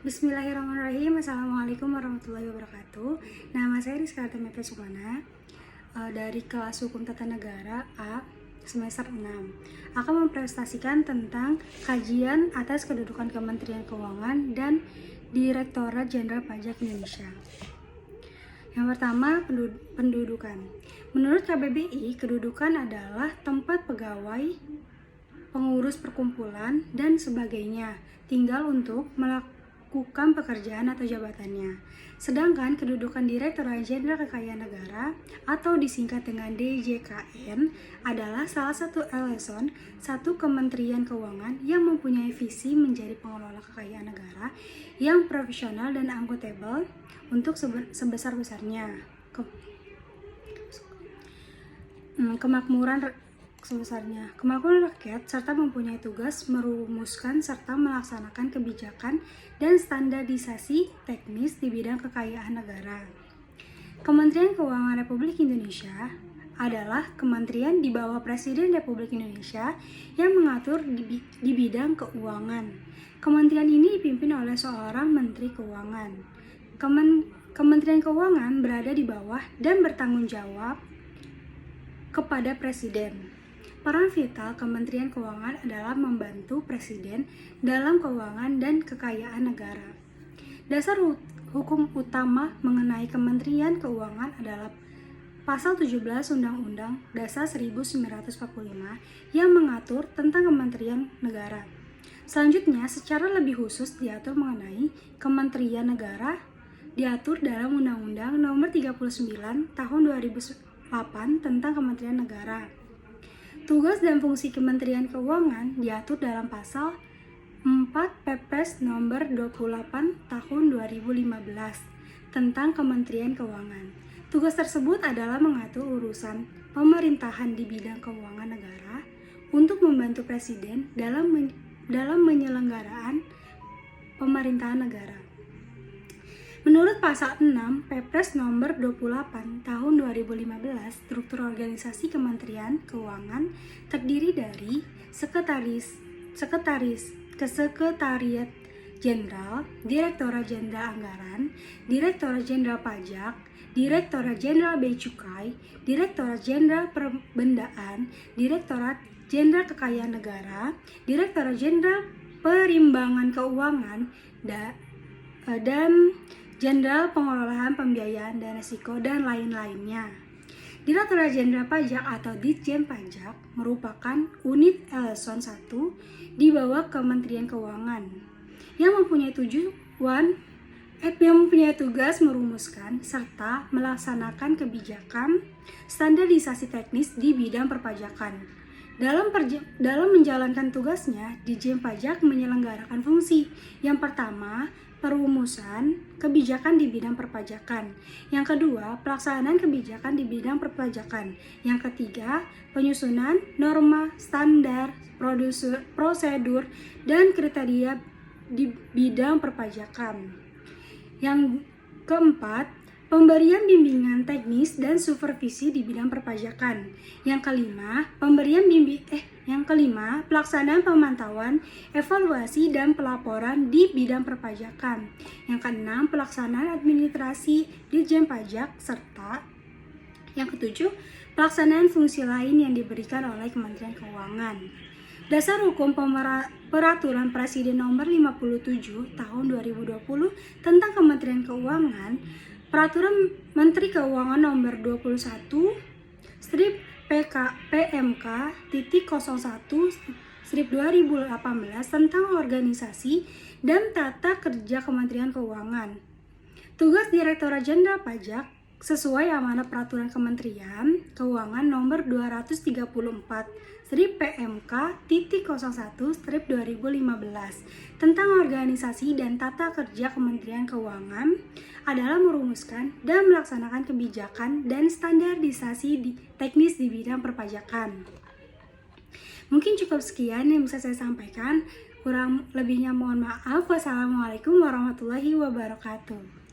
Bismillahirrahmanirrahim. Assalamualaikum warahmatullahi wabarakatuh. Nama saya Rizka Artameta Sukmana, dari kelas Hukum Tata Negara A semester 6. Akan mempresentasikan tentang kajian atas kedudukan Kementerian Keuangan dan Direktorat Jenderal Pajak Indonesia. Yang pertama, pendudukan. Menurut KBBI, kedudukan adalah tempat pegawai, pengurus perkumpulan, dan sebagainya tinggal untuk melakukan pekerjaan atau jabatannya. Sedangkan kedudukan Direktorat Jenderal Kekayaan Negara atau disingkat dengan DJKN adalah salah satu eleson satu Kementerian Keuangan yang mempunyai visi menjadi pengelola kekayaan negara yang profesional dan akuntabel untuk sebesar-besarnya kemakmuran rakyat, serta mempunyai tugas merumuskan serta melaksanakan kebijakan dan standarisasi teknis di bidang kekayaan negara. Kementerian Keuangan Republik Indonesia adalah kementerian di bawah Presiden Republik Indonesia yang mengatur di bidang keuangan. Kementerian ini dipimpin oleh seorang Menteri Keuangan. Kementerian Keuangan berada di bawah dan bertanggung jawab kepada Presiden. Peran vital Kementerian Keuangan adalah membantu Presiden dalam keuangan dan kekayaan negara. Dasar hukum utama mengenai Kementerian Keuangan adalah Pasal 17 Undang-Undang Dasar 1945 yang mengatur tentang Kementerian Negara. Selanjutnya, secara lebih khusus diatur mengenai Kementerian Negara diatur dalam Undang-Undang Nomor 39 Tahun 2008 tentang Kementerian Negara. Tugas dan fungsi Kementerian Keuangan diatur dalam Pasal 4 Perpres Nomor 28 Tahun 2015 tentang Kementerian Keuangan. Tugas tersebut adalah mengatur urusan pemerintahan di bidang keuangan negara untuk membantu Presiden dalam penyelenggaraan pemerintahan negara. Menurut Pasal 6 Perpres Nomor 28 Tahun 2015, struktur organisasi Kementerian Keuangan terdiri dari Sekretariat Jenderal, Direktorat Jenderal Anggaran, Direktorat Jenderal Pajak, Direktorat Jenderal Bea Cukai, Direktorat Jenderal Perbendaan, Direktorat Jenderal Kekayaan Negara, Direktorat Jenderal Perimbangan Keuangan, dan Jenderal Pengelolaan Pembiayaan dan Risiko, dan lain-lainnya. Direktorat Jenderal Pajak atau Ditjen Pajak merupakan unit eleson 1 di bawah Kementerian Keuangan yang mempunyai tugas merumuskan serta melaksanakan kebijakan standarisasi teknis di bidang perpajakan. Dalam menjalankan tugasnya, Ditjen Pajak menyelenggarakan fungsi. Yang pertama, perumusan kebijakan di bidang perpajakan. Yang kedua, pelaksanaan kebijakan di bidang perpajakan. Yang ketiga, penyusunan norma, standar, prosedur, dan kriteria di bidang perpajakan. Yang keempat, pemberian bimbingan teknis dan supervisi di bidang perpajakan. Yang kelima, pelaksanaan pemantauan, evaluasi, dan pelaporan di bidang perpajakan. Yang keenam, pelaksanaan administrasi Ditjen Pajak, serta yang ketujuh, pelaksanaan fungsi lain yang diberikan oleh Kementerian Keuangan. Dasar Hukum Peraturan Presiden Nomor 57 Tahun 2020 tentang Kementerian Keuangan, Peraturan Menteri Keuangan Nomor 21 PMK-01/2018 tentang organisasi dan tata kerja Kementerian Keuangan. Tugas Direktorat Jenderal Pajak sesuai amanat Peraturan Kementerian Keuangan Nomor 234/PMK-01/2015 tentang organisasi dan tata kerja Kementerian Keuangan adalah merumuskan dan melaksanakan kebijakan dan standarisasi teknis di bidang perpajakan. Mungkin cukup sekian yang bisa saya sampaikan. Kurang lebihnya mohon maaf. Wassalamualaikum warahmatullahi wabarakatuh.